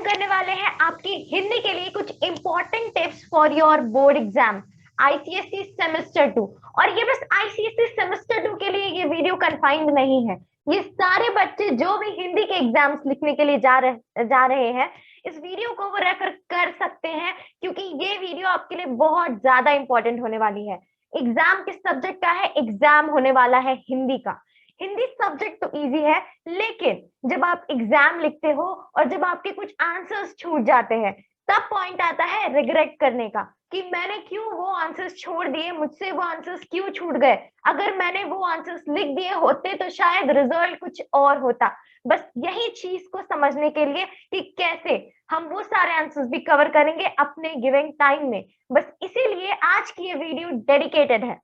करने वाले हैं आपकी हिंदी के लिए कुछ important tips for your board exam ICSE semester 2। और ये बस आईसीएसई सेमेस्टर 2 के लिए ये वीडियो कन्फाइंड नहीं है। ये सारे बच्चे जो भी हिंदी के एग्जाम्स लिखने के लिए जा रहे हैं, इस वीडियो को वो रेफर कर सकते हैं, क्योंकि ये वीडियो आपके लिए बहुत ज्यादा इंपॉर्टेंट होने वाली है। एग्जाम किस सब्जेक्ट का है? एग्जाम होने वाला है हिंदी का। हिंदी सब्जेक्ट तो इजी है, लेकिन जब आप एग्जाम लिखते हो और जब आपके कुछ आंसर्स छूट जाते हैं, तब पॉइंट आता है रिग्रेट करने का कि मैंने क्यों वो आंसर्स छोड़ दिए, मुझसे वो आंसर्स क्यों छूट गए। अगर मैंने वो आंसर्स लिख दिए होते तो शायद रिजल्ट कुछ और होता। बस यही चीज को समझने के लिए कि कैसे हम वो सारे आंसर्स भी कवर करेंगे अपने गिवन टाइम में, बस इसीलिए आज की ये वीडियो डेडिकेटेड है।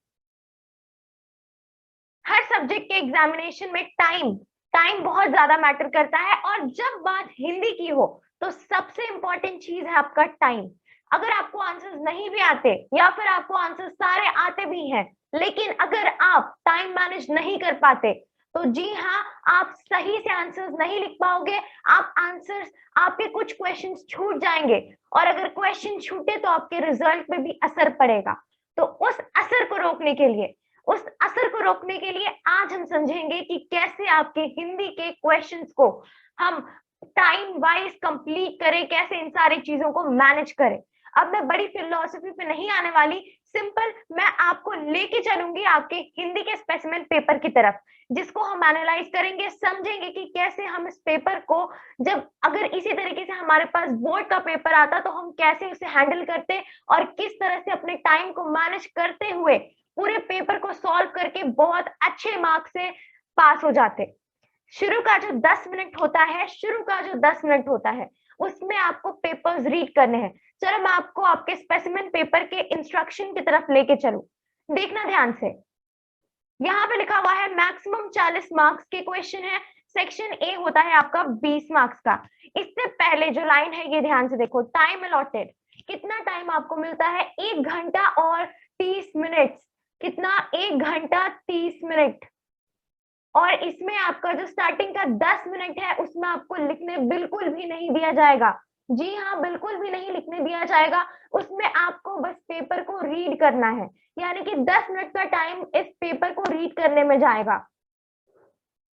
हर सब्जेक्ट के एग्जामिनेशन में टाइम बहुत ज्यादा मैटर करता है, और जब बात हिंदी की हो तो सबसे इंपॉर्टेंट चीज है आपका टाइम। अगर आपको आंसर्स नहीं भी आते या फिर आपको आंसर्स सारे आते भी हैं, लेकिन अगर आप टाइम मैनेज नहीं कर पाते तो जी हाँ, आप सही से आंसर्स नहीं लिख पाओगे। आप आंसर्स, आपके कुछ क्वेश्चंस छूट जाएंगे, और अगर क्वेश्चन छूटे तो आपके रिजल्ट पे भी असर पड़ेगा। तो उस असर को रोकने के लिए आज हम समझेंगे कि कैसे आपके हिंदी के क्वेश्चंस को हम टाइम वाइज कंप्लीट करें, कैसे इन सारी चीजों को मैनेज करें। अब मैं बड़ी फिलोसफी पे नहीं आने वाली, सिंपल मैं आपको लेके चलूंगी आपके हिंदी के स्पेसिमेन पेपर की तरफ, जिसको हम एनालाइज करेंगे, समझेंगे कि कैसे हम इस पेपर को, जब अगर इसी तरीके से हमारे पास बोर्ड का पेपर आता तो हम कैसे उसे हैंडल करते, और किस तरह से अपने टाइम को मैनेज करते हुए पूरे पेपर को सॉल्व करके बहुत अच्छे मार्क्स से पास हो जाते। शुरू का जो 10 मिनट होता है उसमें आपको पेपर्स रीड करने हैं। चलो मैं आपको आपके स्पेसिमेन पेपर के इंस्ट्रक्शन की तरफ लेके चलूं। देखना ध्यान से, यहाँ पे लिखा हुआ है मैक्सिमम 40 मार्क्स के क्वेश्चन है। सेक्शन ए होता है आपका 20 मार्क्स का। इससे पहले जो लाइन है ये ध्यान से देखो, टाइम अलॉटेड। कितना टाइम आपको मिलता है? 1 घंटा और 30 मिनट। कितना? 1 घंटा 30 मिनट। और इसमें आपका जो स्टार्टिंग का 10 मिनट है उसमें आपको लिखने बिल्कुल भी नहीं दिया जाएगा। जी हाँ, बिल्कुल भी नहीं लिखने दिया जाएगा। उसमें आपको बस पेपर को रीड करना है, यानी कि 10 मिनट का टाइम इस पेपर को रीड करने में जाएगा।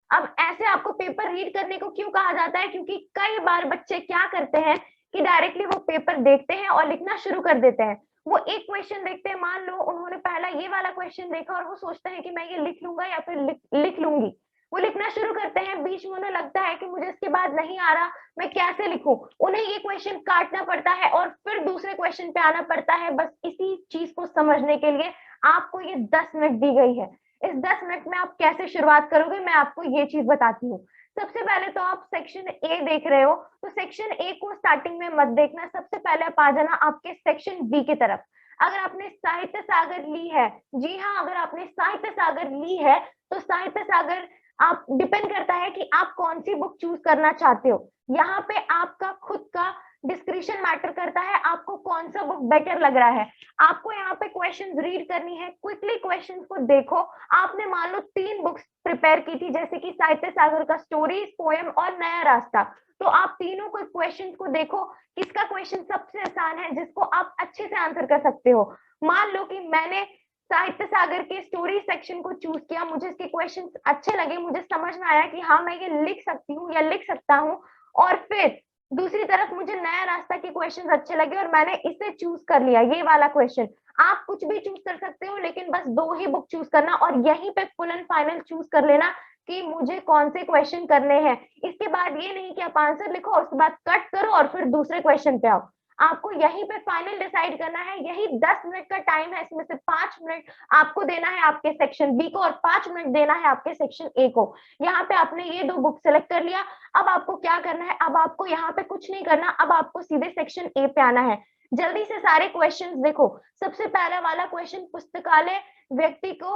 अब ऐसे आपको पेपर रीड करने को क्यों कहा जाता है? क्योंकि कई बार बच्चे क्या करते हैं कि डायरेक्टली वो पेपर देखते हैं और लिखना शुरू कर देते हैं। वो एक क्वेश्चन देखते हैं, मान लो उन्होंने पहला ये वाला क्वेश्चन देखा और वो सोचते हैं कि मैं ये लिख लूंगा या फिर लिख लूंगी। वो लिखना शुरू करते हैं, बीच में उन्हें लगता है कि मुझे इसके बाद नहीं आ रहा, मैं कैसे लिखूं। उन्हें ये क्वेश्चन काटना पड़ता है और फिर दूसरे क्वेश्चन पे आना पड़ता है। बस इसी चीज को समझने के लिए आपको ये 10 मिनट दी गई है। इस 10 मिनट में आप कैसे शुरुआत करोगे, मैं आपको ये चीज बताती हूँ। सबसे पहले तो आप सेक्शन ए देख रहे हो, तो सेक्शन ए को स्टार्टिंग में मत देखना। सबसे पहले आप आ जाना आपके सेक्शन बी की तरफ। अगर आपने साहित्य सागर ली है, जी हाँ, अगर आपने साहित्य सागर ली है तो साहित्य सागर, आप डिपेंड करता है कि आप कौन सी बुक चूज करना चाहते हो। यहाँ पे आपका खुद का डिस्क्रिप्शन मैटर करता है, आपको कौन सा बुक बेटर लग रहा है। आपको यहाँ पे क्वेश्चंस रीड करनी है, क्विकली क्वेश्चंस को देखो। आपने मान लो 3 बुक्स प्रिपेयर की थी, जैसे कि साहित्य सागर का स्टोरीज, पोएम और नया रास्ता, तो आप तीनों को क्वेश्चंस को देखो, किसका क्वेश्चन सबसे आसान है जिसको आप अच्छे से आंसर कर सकते हो। मान लो कि मैंने साहित्य सागर के स्टोरी सेक्शन को चूज किया, मुझे इसके क्वेश्चंस अच्छे लगे, मुझे समझ में आया कि हाँ मैं ये लिख सकती हूँ या लिख सकता हूँ। और फिर दूसरी तरफ मुझे नया रास्ता के क्वेश्चंस अच्छे लगे और मैंने इसे चूज कर लिया, ये वाला क्वेश्चन। आप कुछ भी चूज कर सकते हो, लेकिन बस 2 ही बुक चूज करना और यहीं पे फुल एंड फाइनल चूज कर लेना कि मुझे कौन से क्वेश्चन करने हैं। इसके बाद ये नहीं कि आप आंसर लिखो और उसके बाद कट करो और फिर दूसरे क्वेश्चन पे आओ। आपको यहीं पे फाइनल डिसाइड करना है। यही 10 मिनट का टाइम है, इसमें से 5 मिनट आपको देना है आपके सेक्शन बी को और 5 मिनट देना है आपके सेक्शन ए को। यहाँ पे आपने ये 2 बुक सेलेक्ट कर लिया। अब आपको क्या करना है? अब आपको यहाँ पे कुछ नहीं करना, अब आपको सीधे सेक्शन ए पे आना है। जल्दी से सारे क्वेश्चंस देखो। सबसे पहला वाला क्वेश्चन, पुस्तकालय व्यक्ति को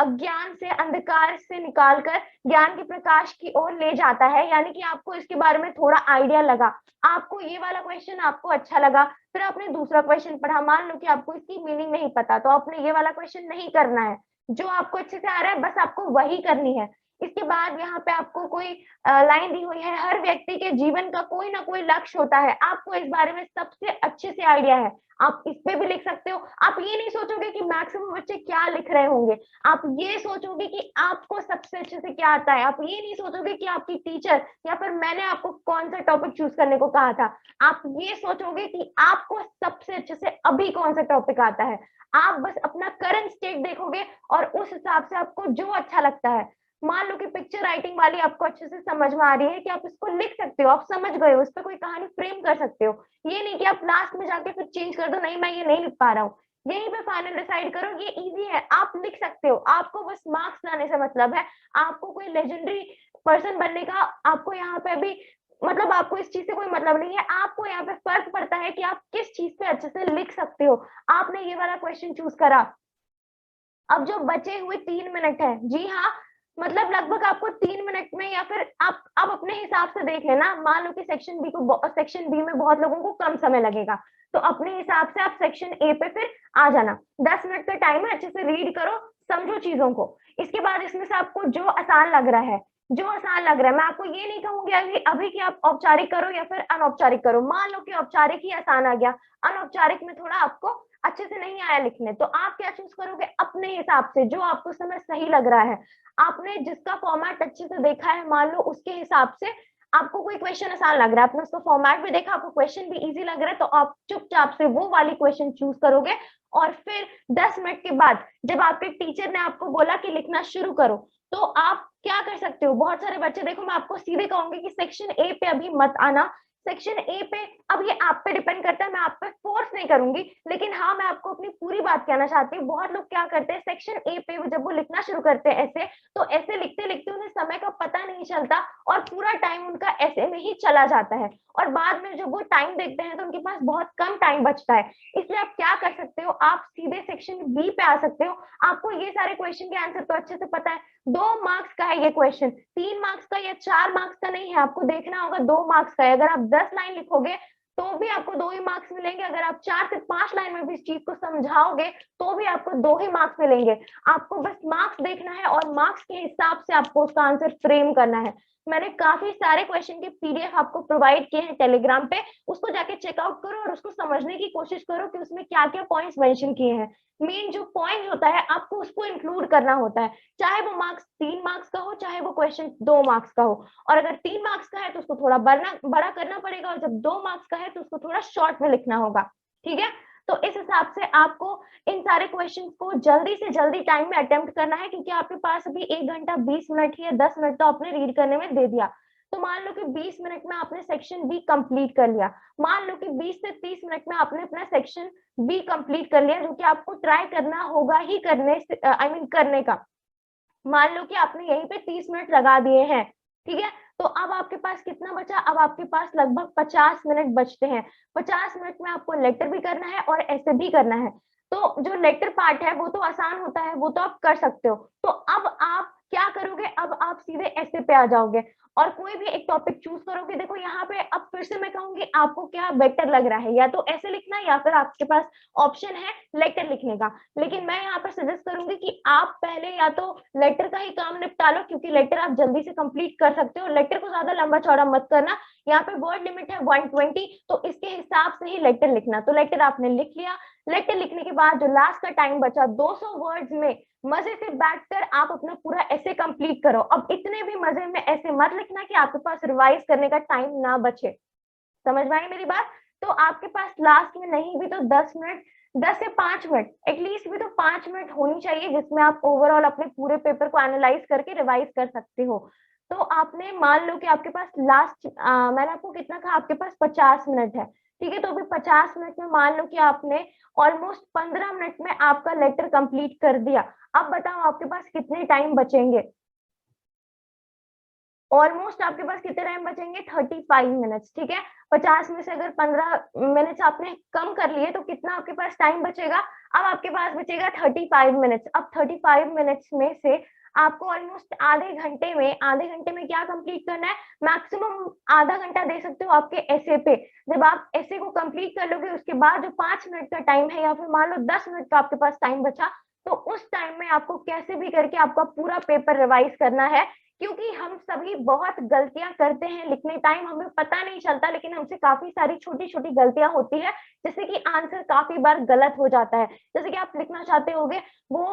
अज्ञान से, अंधकार से निकालकर ज्ञान के प्रकाश की ओर ले जाता है, यानी कि आपको इसके बारे में थोड़ा आइडिया लगा। आपको ये वाला क्वेश्चन आपको अच्छा लगा, फिर आपने दूसरा क्वेश्चन पढ़ा, मान लो कि आपको इसकी मीनिंग नहीं पता, तो आपने ये वाला क्वेश्चन नहीं करना है। जो आपको अच्छे से आ रहा है बस आपको वही करनी है। इसके बाद यहाँ पे आपको कोई लाइन दी हुई है, हर व्यक्ति के जीवन का कोई ना कोई लक्ष्य होता है, आपको इस बारे में सबसे अच्छे से आइडिया है, आप इस पे भी लिख सकते हो। आप ये नहीं सोचोगे कि मैक्सिमम बच्चे क्या लिख रहे होंगे, आप ये सोचोगे कि आपको सबसे अच्छे से क्या आता है, आप ये नहीं सोचोगे कि आपकी टीचर या फिर मैंने आपको कौन सा टॉपिक चूज करने को कहा था, आप ये सोचोगे कि आपको सबसे अच्छे से अभी कौन सा टॉपिक आता है। आप बस अपना करंट स्टेट देखोगे और उस हिसाब से आपको जो अच्छा लगता है, मान लो कि पिक्चर राइटिंग वाली आपको अच्छे से समझ में आ रही है कि आप इसको लिख सकते हो, आप समझ गए हो, उस पर कोई कहानी फ्रेम कर सकते हो, ये नहीं कि आप लास्ट में जाके फिर चेंज कर दो, नहीं मैं ये नहीं लिख पा रहा हूँ, यहीं पे फाइनल डिसाइड करो, ये इजी है, आप लिख सकते हो, आपको बस मार्क्स लाने से मतलब है, आपको कोई लेजेंडरी पर्सन बनने का आपको यहाँ पे भी मतलब आपको इस चीज से कोई मतलब नहीं है, आपको यहाँ पे फर्क पड़ता है कि आप किस चीज पे अच्छे से लिख सकते हो। आपने ये वाला क्वेश्चन चूज करा, अब जो बचे हुए 3 मिनट है, जी हाँ, मतलब लगभग आपको 3 मिनट में या फिर आप अब अपने हिसाब से देख लेना, मान लो कि सेक्शन बी में बहुत लोगों को कम समय लगेगा, तो अपने हिसाब से आप सेक्शन ए पे फिर आ जाना। 10 मिनट का टाइम है, अच्छे से रीड करो, समझो चीजों को। इसके बाद इसमें से आपको जो आसान लग रहा है, जो आसान लग रहा है, मैं आपको ये नहीं कहूंगी अभी कि आप औपचारिक करो या फिर अनौपचारिक करो, मान लो कि औपचारिक ही आसान आ गया, अनौपचारिक में थोड़ा आपको अच्छे से नहीं आया लिखने, तो आप क्या चूज करोगे अपने हिसाब से, जो आपको समय सही लग रहा है, आपने जिसका फॉर्मेट अच्छे से देखा है, मान लो उसके हिसाब से आपको कोई क्वेश्चन आसान लग रहा है, आपने उसका फॉर्मेट भी देखा, आपको क्वेश्चन भी इजी लग रहा है, तो आप चुपचाप से वो वाली क्वेश्चन चूज करोगे। और फिर 10 मिनट के बाद जब आपके टीचर ने आपको बोला कि लिखना शुरू करो, तो आप क्या कर सकते हो, बहुत सारे बच्चे, देखो मैं आपको सीधे कहूंगी कि सेक्शन ए पे अभी मत आना, सेक्शन ए पे अब ये आप पे डिपेंड करता है, मैं आप पे फोर्स नहीं करूंगी, लेकिन हाँ मैं आपको अपनी पूरी बात कहना चाहती हूँ। बहुत लोग क्या करते हैं सेक्शन ए पे जब वो लिखना शुरू करते हैं ऐसे, तो ऐसे लिखते लिखते उन्हें समय का पता नहीं चलता और पूरा टाइम उनका ऐसे में ही चला जाता है, और बाद में जब वो टाइम देखते हैं तो उनके पास बहुत कम टाइम बचता है। इसलिए आप क्या कर सकते हो, आप सीधे सेक्शन बी पे आ सकते हो, आपको ये सारे क्वेश्चन के आंसर तो अच्छे से पता है, 2 मार्क्स का है ये क्वेश्चन, 3 मार्क्स का या 4 मार्क्स का नहीं है, आपको देखना होगा 2 मार्क्स का है, अगर आप 10 लाइन लिखोगे तो भी आपको 2 ही मार्क्स मिलेंगे, अगर आप 4 से 5 लाइन में भी इस चीज को समझाओगे तो भी आपको 2 ही मार्क्स मिलेंगे। आपको बस मार्क्स देखना है और मार्क्स के हिसाब से आपको उसका आंसर फ्रेम करना है। मैंने काफी सारे क्वेश्चन के पीडीएफ आपको प्रोवाइड किए हैं टेलीग्राम पे, उसको जाके चेकआउट करो और उसको समझने की कोशिश करो कि उसमें क्या क्या पॉइंट्स मेंशन किए हैं। मेन जो पॉइंट होता है आपको उसको इंक्लूड करना होता है, चाहे वो मार्क्स 3 मार्क्स का हो, चाहे वो क्वेश्चन 2 मार्क्स का हो, और अगर 3 मार्क्स का है तो उसको थोड़ा बड़ा करना पड़ेगा, और जब 2 मार्क्स का है तो उसको थोड़ा शॉर्ट में लिखना होगा। ठीक है, तो इस हिसाब से आपको इन सारे क्वेश्चंस को जल्दी से जल्दी टाइम में अटेम्प्ट करना है, क्योंकि आपके पास अभी 1 घंटा 20 मिनट ही है, 10 मिनट तो आपने रीड करने में दे दिया। तो मान लो कि 20 मिनट में आपने सेक्शन बी कंप्लीट कर लिया, मान लो कि 20 से 30 मिनट में आपने अपना सेक्शन बी कंप्लीट कर लिया, जो कि आपको ट्राई करना होगा ही करने से करने का। मान लो कि आपने यहीं पे 30 मिनट लगा दिए हैं, ठीक है, तो अब आपके पास कितना बचा, अब आपके पास लगभग 50 मिनट बचते हैं। 50 मिनट में आपको लेटर भी करना है और ऐसे भी करना है, तो जो लेटर पार्ट है वो तो आसान होता है, वो तो आप कर सकते हो। तो अब आप क्या करोगे, अब आप सीधे ऐसे पे आ जाओगे और कोई भी एक टॉपिक चूज करोगे। देखो यहाँ पे अब फिर से मैं कहूंगी आपको क्या बेटर लग रहा है, या तो ऐसे लिखना या फिर आपके पास ऑप्शन है लेटर लिखने का, लेकिन मैं यहाँ पर सजेस्ट करूंगी कि आप पहले या तो लेटर का ही काम निपटा लो, क्योंकि लेटर आप जल्दी से कंप्लीट कर सकते हो, लेटर को ज्यादा लंबा चौड़ा मत करना, यहाँ पे वर्ड लिमिट है 120, तो इसके हिसाब से ही लेटर लिखना। तो लेटर आपने लिख लिया, लेटर लिखने के बाद जो लास्ट का टाइम बचा 200 वर्ड्स में मजे से बैठकर आप अपना पूरा ऐसे कंप्लीट करो। अब इतने भी मजे में ऐसे मत लिखना कि आपके पास रिवाइज करने का टाइम ना बचे, समझ में आई मेरी बात। तो आपके पास लास्ट में नहीं भी तो 10 मिनट, 10 से 5 मिनट एटलीस्ट भी तो 5 मिनट होनी चाहिए, जिसमें आप ओवरऑल अपने पूरे पेपर को एनालाइज करके रिवाइज कर सकते हो। तो आपने मान लो कि आपके पास लास्ट मैंने आपको कितना कहा, आपके पास 50 मिनट है, ठीक है, तो अभी 50 मिनट में मान लो कि आपने ऑलमोस्ट 15 मिनट में आपका लेटर कंप्लीट कर दिया। अब बताओ आपके पास कितने टाइम बचेंगे, ऑलमोस्ट आपके पास कितने टाइम बचेंगे, 35 मिनट्स, ठीक है। 50 में से अगर 15 मिनट्स आपने कम कर लिए तो कितना आपके पास टाइम बचेगा, अब आपके पास बचेगा 35 मिनट्स। अब 35 मिनट्स में से आपको ऑलमोस्ट आधे घंटे में क्या कंप्लीट करना है, मैक्सिमम आधा घंटा दे सकते हो आपके ऐसे पे। जब आप ऐसे को कंप्लीट कर लोगे उसके बाद जो 5 मिनट का टाइम है, या फिर मान लो 10 मिनट का आपके पास टाइम बचा, तो उस टाइम में आपको कैसे भी करके आपका पूरा पेपर रिवाइज करना है, क्योंकि हम सभी बहुत गलतियां करते हैं लिखने टाइम, हमें पता नहीं चलता, लेकिन हमसे काफी सारी छोटी-छोटी गलतियां होती है, जिससे कि आंसर काफी बार गलत हो जाता है। जैसे कि आप लिखना चाहते होगे वो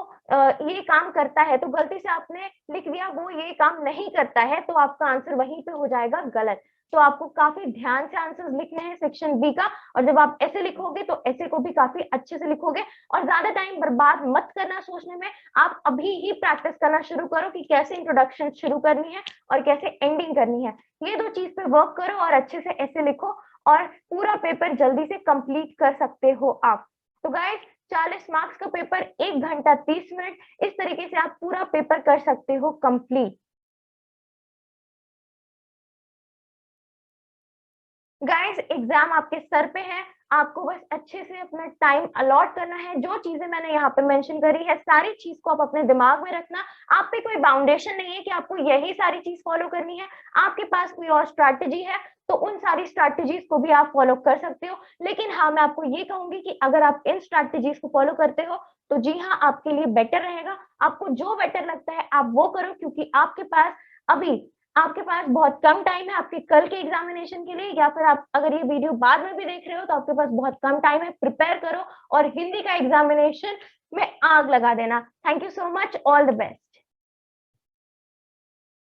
ये काम करता है, तो गलती से आपने लिख दिया वो ये काम नहीं करता है, तो आपका आंसर वहीं पे हो जाएगा गलत। तो आपको काफ़ी ध्यान से आंसर्स लिखने हैं सेक्शन बी का, और जब आप ऐसे लिखोगे तो ऐसे को भी काफ़ी अच्छे से लिखोगे, और ज़्यादा टाइम बर्बाद मत करना सोचने में। आप अभी ही प्रैक्टिस करना शुरू करो कि कैसे इंट्रोडक्शन शुरू करनी है और कैसे एंडिंग करनी है। ये 2 चीज़ पे वर्क करो और अच्छे से ऐसे लिखो, और पूरा पेपर जल्दी से कंप्लीट कर सकते हो आप। तो गाइस 40 मार्क्स का पेपर 1 घंटा 30 मिनट, इस तरीके से आप पूरा पेपर कर सकते हो कंप्लीट। गाइस एग्जाम आपके सर पे है, आपको बस अच्छे से अपना टाइम अलॉट करना है। जो चीजें मैंने यहाँ पे मेंशन करी है, सारी चीज को आप अपने दिमाग में रखना। आप पे कोई बाउंडेशन नहीं है कि आपको यही सारी चीज फॉलो करनी है। आपके पास कोई और स्ट्रैटेजी है तो उन सारी स्ट्रैटेजीज को भी आप फॉलो कर सकते हो। लेकिन हाँ, मैं आपको ये कहूंगी कि अगर आप इन स्ट्रैटेजीज को फॉलो करते हो तो जी हाँ, आपके लिए बेटर रहेगा। आपको जो बेटर लगता है आप वो करो, क्योंकि आपके पास अभी आपके पास बहुत कम टाइम है आपके कल के एग्जामिनेशन के लिए, या फिर आप अगर ये वीडियो बाद में भी देख रहे हो तो आपके पास बहुत कम टाइम है। प्रिपेयर करो और हिंदी का एग्जामिनेशन में आग लगा देना। Thank you so much, all the best.